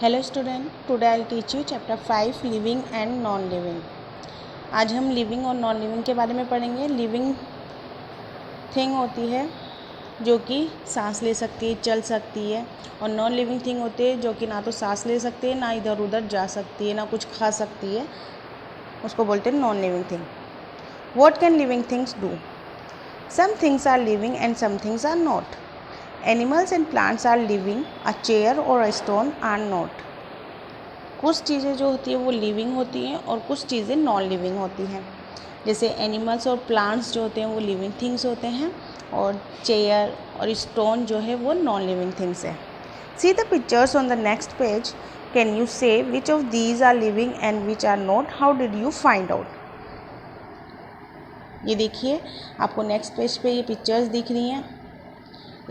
Hello student, today I teach you chapter 5 living and non living. आज हम living और non living के बारे में पढ़ेंगे। लिविंग थिंग होती है जो कि सांस ले सकती है, चल सकती है, और नॉन लिविंग थिंग होती है जो कि ना तो सांस ले सकती है, ना इधर उधर जा सकती है, ना कुछ खा सकती है। उसको बोलते हैं non living thing. What can living things do? Some things are living and some things are not. Animals and plants are living, a chair और अ स्टोन आर नॉट। कुछ चीज़ें जो होती हैं वो लिविंग होती हैं और कुछ चीज़ें नॉन लिविंग होती हैं। जैसे एनिमल्स और प्लांट्स जो होते हैं वो लिविंग थिंग्स होते हैं, और चेयर और स्टोन जो है वो नॉन लिविंग थिंग्स है। See the pictures on the next page. Can you say which of these are living and which are not? How did you find out? ये देखिए, आपको नेक्स्ट पेज पे ये पिक्चर्स दिख रही हैं।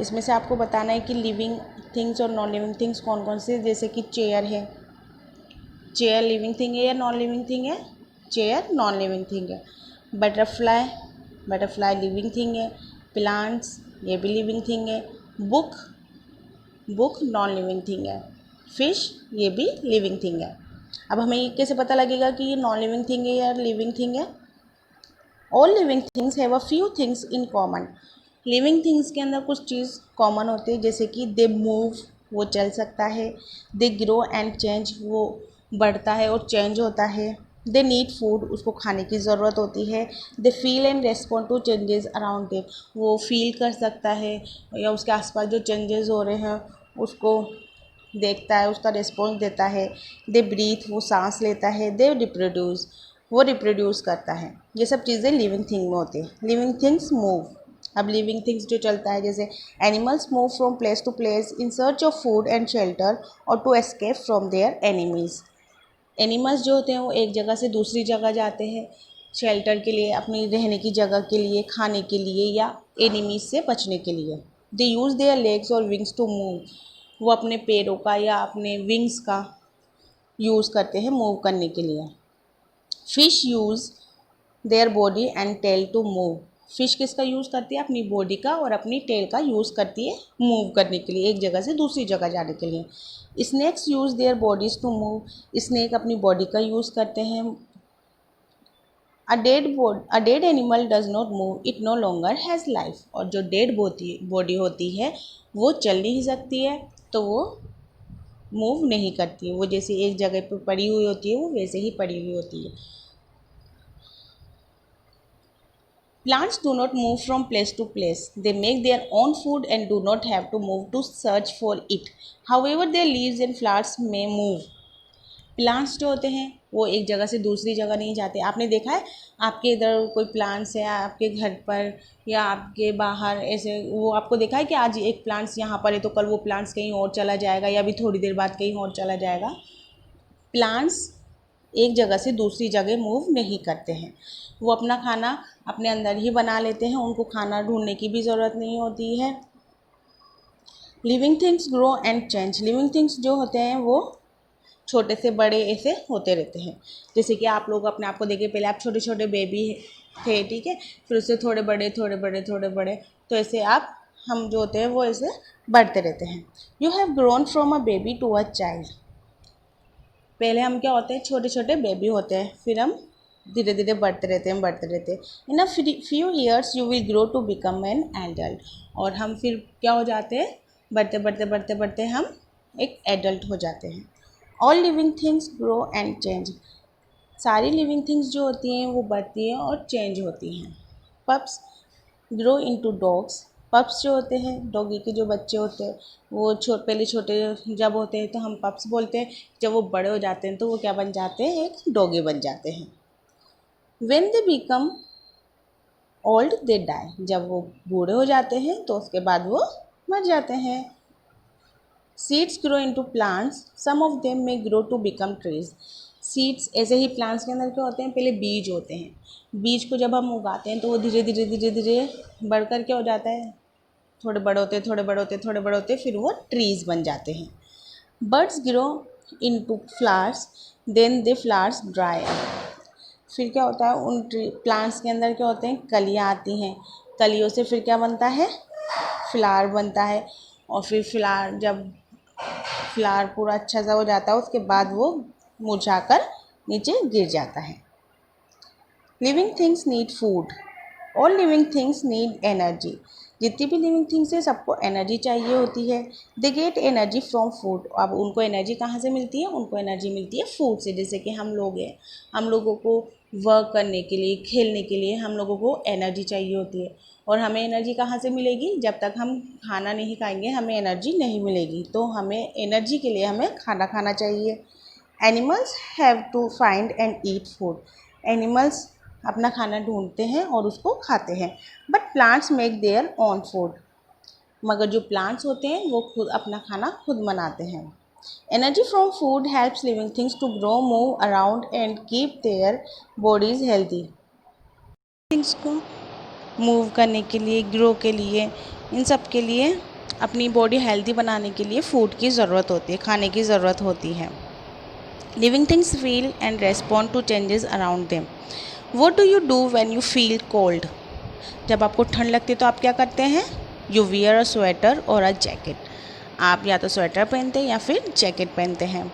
इसमें से आपको बताना है कि लिविंग थिंग्स और नॉन लिविंग थिंग्स कौन कौन से। जैसे कि चेयर है, चेयर लिविंग थिंग है या नॉन लिविंग थिंग है? चेयर नॉन लिविंग थिंग है। बटरफ्लाई, बटरफ्लाई लिविंग थिंग है। प्लांट्स, ये भी लिविंग थिंग है। Book, book non living thing है। फिश, ये भी लिविंग थिंग है। अब हमें ये कैसे पता लगेगा कि ये नॉन लिविंग थिंग है या लिविंग थिंग है? All living things have a few things in common. Living things के अंदर कुछ चीज़ कॉमन होती है, जैसे कि दे मूव, वो चल सकता है। दे ग्रो एंड चेंज, वो बढ़ता है और चेंज होता है। दे नीड फूड, उसको खाने की ज़रूरत होती है। They feel and respond to changes around them, वो फील कर सकता है या उसके आसपास जो चेंजेस हो रहे हैं उसको देखता है, उसका रिस्पॉन्स देता है। दे ब्रीथ, वो सांस लेता है। दे रिप्रोड्यूस, वो रिप्रोड्यूस करता है। ये सब चीज़ें लिविंग थिंग में होती है। Living things move. अब लिविंग थिंग्स जो चलता है, जैसे animals move from place to place in search of food and shelter और to escape from their enemies. Animals जो होते हैं वो एक जगह से दूसरी जगह जाते हैं शेल्टर के लिए, अपनी रहने की जगह के लिए, खाने के लिए, या एनिमीज से बचने के लिए। दे यूज़ देयर लेग्स और विंग्स टू मूव, वो अपने पैरों का या अपने विंग्स का यूज़ करते हैं मूव करने के लिए। Fish use their body and tail to move. Fish किसका यूज़ करती है? अपनी बॉडी का और अपनी टेल का यूज़ करती है मूव करने के लिए, एक जगह से दूसरी जगह जाने के लिए। Snakes use their bodies to move. Snake अपनी बॉडी का यूज़ करते हैं। A dead animal does not move, it no longer has life. और जो डेड बॉडी होती है वो चल नहीं सकती है, तो वो मूव नहीं करती है। वो जैसे एक जगह पर पड़ी हुई होती है वो वैसे ही पड़ी हुई होती है। Plants do not move from place to place. They make their own food and do not have to move to search for it. However, their leaves and flowers may move. Plants जो होते हैं वो एक जगह से दूसरी जगह नहीं जाते। आपने देखा है आपके इधर कोई प्लांट्स है आपके घर पर या आपके बाहर, ऐसे वो आपको देखा है कि आज एक प्लांट्स यहाँ पर है तो कल वो प्लांट्स कहीं और चला जाएगा या अभी थोड़ी देर बाद कहीं और चला जाएगा। प्लांट्स एक जगह से दूसरी जगह मूव नहीं करते हैं। वो अपना खाना अपने अंदर ही बना लेते हैं, उनको खाना ढूंढने की भी ज़रूरत नहीं होती है। Living things grow and change. Living things जो होते हैं वो छोटे से बड़े ऐसे होते रहते हैं। जैसे कि आप लोग अपने आप को देखिए, पहले आप छोटे छोटे बेबी थे, ठीक है, फिर उससे थोड़े बड़े थोड़े बड़े थोड़े बड़े, तो ऐसे आप हम जो होते हैं वो ऐसे बढ़ते रहते हैं। You have grown from a baby to a child. पहले हम क्या होते हैं, छोटे छोटे बेबी होते हैं, फिर हम धीरे धीरे बढ़ते रहते हैं बढ़ते रहते हैं। In a few years you will grow to become an adult. और हम फिर क्या हो जाते हैं, बढ़ते बढ़ते बढ़ते बढ़ते हम एक एडल्ट हो जाते हैं। All living things grow and change. सारी लिविंग थिंग्स जो होती हैं वो बढ़ती हैं और चेंज होती हैं। Pups grow into dogs. Pups जो होते हैं, डॉगी के जो बच्चे होते हैं, वो पहले छोटे जब होते हैं तो हम पप्स बोलते हैं। जब वो बड़े हो जाते हैं तो वो क्या बन जाते हैं, एक डॉगी बन जाते हैं। When they become old they die. जब वो बूढ़े हो जाते हैं तो उसके बाद वो मर जाते हैं। Seeds grow into plants, some of them may grow to become trees. Seeds ऐसे ही प्लांट्स के अंदर क्या होते हैं, पहले बीज होते हैं। बीज को जब हम उगाते हैं तो वो धीरे धीरे धीरे धीरे बढ़कर क्या हो जाता है, थोड़े बड़े होते थोड़े बड़े होते थोड़े बड़े होते, फिर वो ट्रीज बन जाते हैं। Birds grow into flowers, then they flowers dry up. फिर क्या होता है, उन प्लांट्स के अंदर क्या होते हैं, कलियाँ आती हैं। कलियों से फिर क्या बनता है, फ्लावर बनता है। और फिर फ्लावर जब फ्लावर पूरा अच्छा सा हो जाता है, उसके बाद वो मुरझाकर नीचे गिर जाता है। Living things need food. All living things need energy. जितनी भी लिविंग थिंग्स है सबको एनर्जी चाहिए होती है। They get energy from food. अब उनको एनर्जी कहाँ से मिलती है? उनको एनर्जी मिलती है फूड से। जैसे कि हम लोग हैं, हम लोगों को वर्क करने के लिए, खेलने के लिए हम लोगों को एनर्जी चाहिए होती है। और हमें एनर्जी कहाँ से मिलेगी? जब तक हम खाना नहीं खाएंगे हमें एनर्जी नहीं मिलेगी। तो हमें एनर्जी के लिए हमें खाना खाना चाहिए। Animals have to find and eat food. Animals अपना खाना ढूंढते हैं और उसको खाते हैं। But plants make their own food. मगर जो प्लांट्स होते हैं वो खुद अपना खाना खुद बनाते हैं। Energy from food helps living things to grow, move around and keep their bodies healthy. Things को मूव करने के लिए, ग्रो के लिए, इन सब के लिए अपनी बॉडी हेल्दी बनाने के लिए फूड की ज़रूरत होती है, खाने की ज़रूरत होती है। Living things feel and respond to changes around them. What do you do when you feel cold? जब आपको ठंड लगती है तो आप क्या करते हैं? You wear a sweater or a jacket. आप या तो स्वेटर पहनते हैं या फिर जैकेट पहनते हैं।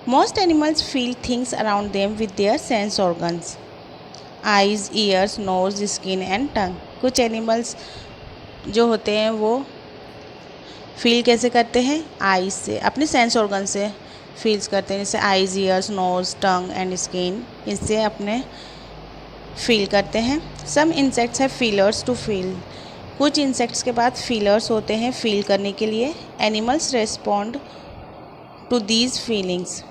Most animals feel things around them with their sense organs. Eyes, ears, nose, skin and tongue. कुछ एनिमल्स जो होते हैं वो फील कैसे करते हैं? आइज से, अपने सेंस ऑर्गन से फील्स करते हैं। जैसे eyes, ears, nose, tongue and skin, इससे अपने फील करते हैं। Some insects have feelers to feel. कुछ इंसेक्ट्स के बाद फीलर्स होते हैं फील करने के लिए। Animals respond to these feelings.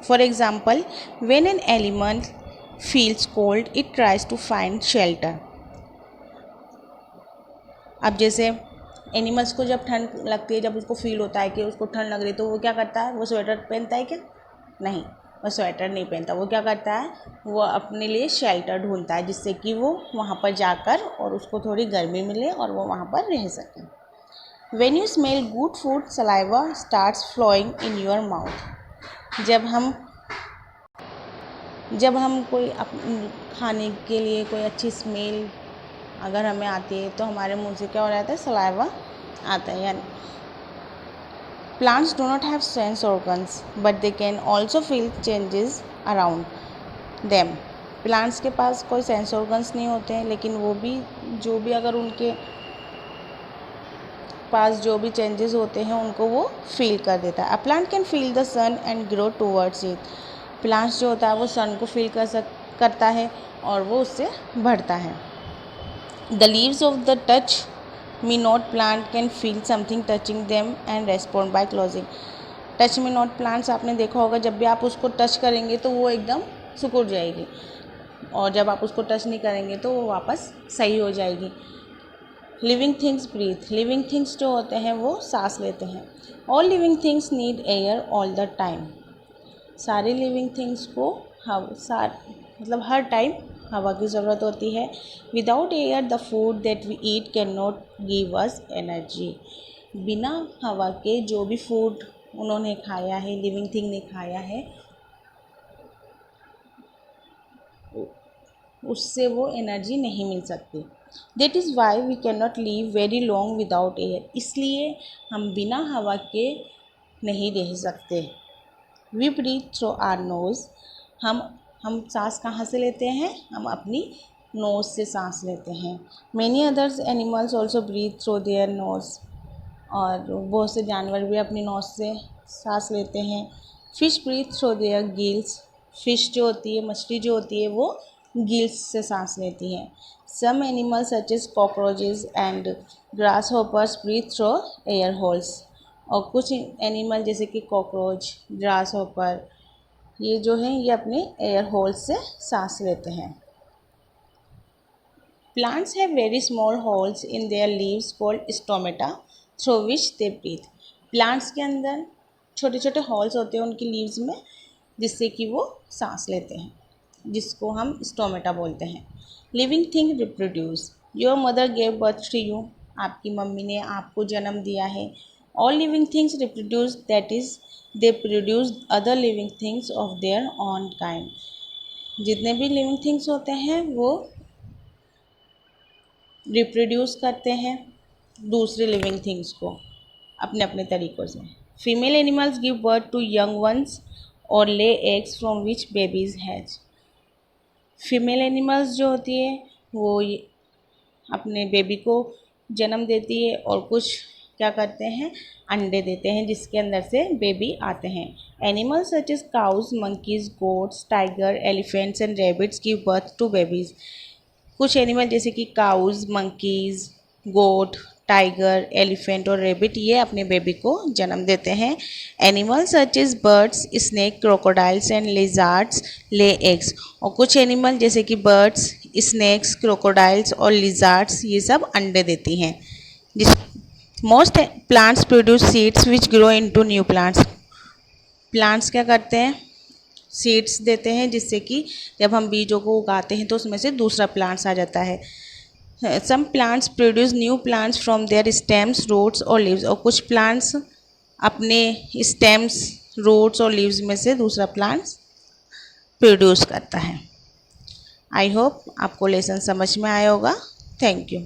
For example, when an animal feels cold it tries to find shelter. अब जैसे एनिमल्स को जब ठंड लगती है, जब उसको फील होता है कि उसको ठंड लग रही है, तो वो क्या करता है? वो स्वेटर पहनता है क्या? नहीं, वो स्वेटर नहीं पहनता। वो क्या करता है? वो अपने लिए शेल्टर ढूंढता है, जिससे कि वो वहाँ पर जाकर और उसको थोड़ी गर्मी मिले और वो वहाँ पर रह सके। When you smell good food, saliva starts flowing in your mouth. जब हम कोई खाने के लिए कोई अच्छी स्मेल अगर हमें आती है तो हमारे मुंह से क्या हो जाता है? सलाइवा आता है। यानी plants do not have sense organs but they can also feel changes around them. Plants के पास कोई सेंस ऑर्गन्स नहीं होते हैं, लेकिन वो भी जो भी अगर उनके पास जो भी चेंजेस होते हैं उनको वो फील कर देता है। A plant can feel the sun and grow towards it. Plants जो होता है वो सन को फील करता है और वो उससे बढ़ता है। The leaves of the touch me not plant can feel something touching them and respond by closing. Touch me not plants आपने देखा होगा, जब भी आप उसको टच करेंगे तो वो एकदम सिकुड़ जाएगी, और जब आप उसको टच नहीं करेंगे तो वो वापस सही हो जाएगी। Living things breathe. Living things जो होते हैं वो सांस लेते हैं। All living things need air all the time. सारी लिविंग थिंग्स को मतलब हर टाइम हवा की ज़रूरत होती है। Without air the food that we eat can not give us energy. बिना हवा के जो भी फूड उन्होंने खाया है, लिविंग थिंग ने खाया है, उससे वो एनर्जी नहीं मिल सकती। That is why we can not live very long without air. इसलिए हम बिना हवा के नहीं रह सकते। We breathe through our nose. हम सांस कहाँ से लेते हैं? हम अपनी नोज़ से सांस लेते हैं। Many others animals also breathe through their nose. और बहुत से जानवर भी अपनी नोज़ से सांस लेते हैं। Fish breathe through their gills. Fish जो होती है, मछली जो होती है, वो गिल्स से सांस लेती हैं। Some animals such as cockroaches and grasshoppers breathe through air holes. और कुछ एनिमल जैसे कि कॉकरोच, ग्रास हॉपर, ये जो हैं ये अपने एयर होल्स से सांस लेते हैं। Plants have very small holes in their leaves called stomata through which they breathe. Plants के अंदर छोटे छोटे होल्स होते हैं उनकी लीव्स में, जिससे कि वो सांस लेते हैं, जिसको हम स्टोमेटा बोलते हैं। Living thing reproduce. Your mother gave birth to you. आपकी मम्मी ने आपको जन्म दिया है। All living things reproduce, that is they produce other living things of their own kind. जितने भी लिविंग थिंग्स होते हैं वो रिप्रोड्यूस करते हैं दूसरे लिविंग थिंग्स को अपने अपने तरीक़ों से। Female animals give birth to young ones or lay eggs from which babies hatch. Female animals जो होती है वो अपने बेबी को जन्म देती है और कुछ क्या करते हैं, अंडे देते हैं जिसके अंदर से बेबी आते हैं। Animals such as cows, monkeys, goats, tiger, elephants and rabbits give birth to babies. कुछ एनिमल जैसे कि cows, monkeys, goat, tiger, elephant और रेबिट ये अपने बेबी को जन्म देते हैं। Animals such as birds, snake, crocodiles and lizards lay eggs. और कुछ एनिमल जैसे कि बर्ड्स, स्नेक्स, क्रोकोडाइल्स और लिजार्ड्स ये सब अंडे देती हैं। जिस most plants produce seeds which grow into new plants. Plants क्या करते हैं, सीड्स देते हैं जिससे कि जब हम बीजों को उगाते हैं तो उसमें से दूसरा प्लांट्स आ जाता है। Some plants produce new plants from their stems, roots और लीव्स। और कुछ प्लांट्स अपने स्टेम्स, रूट्स और लीव्स में से दूसरा प्लांट्स प्रोड्यूस करता है। आई होप आपको लेसन समझ में आया होगा। Thank you.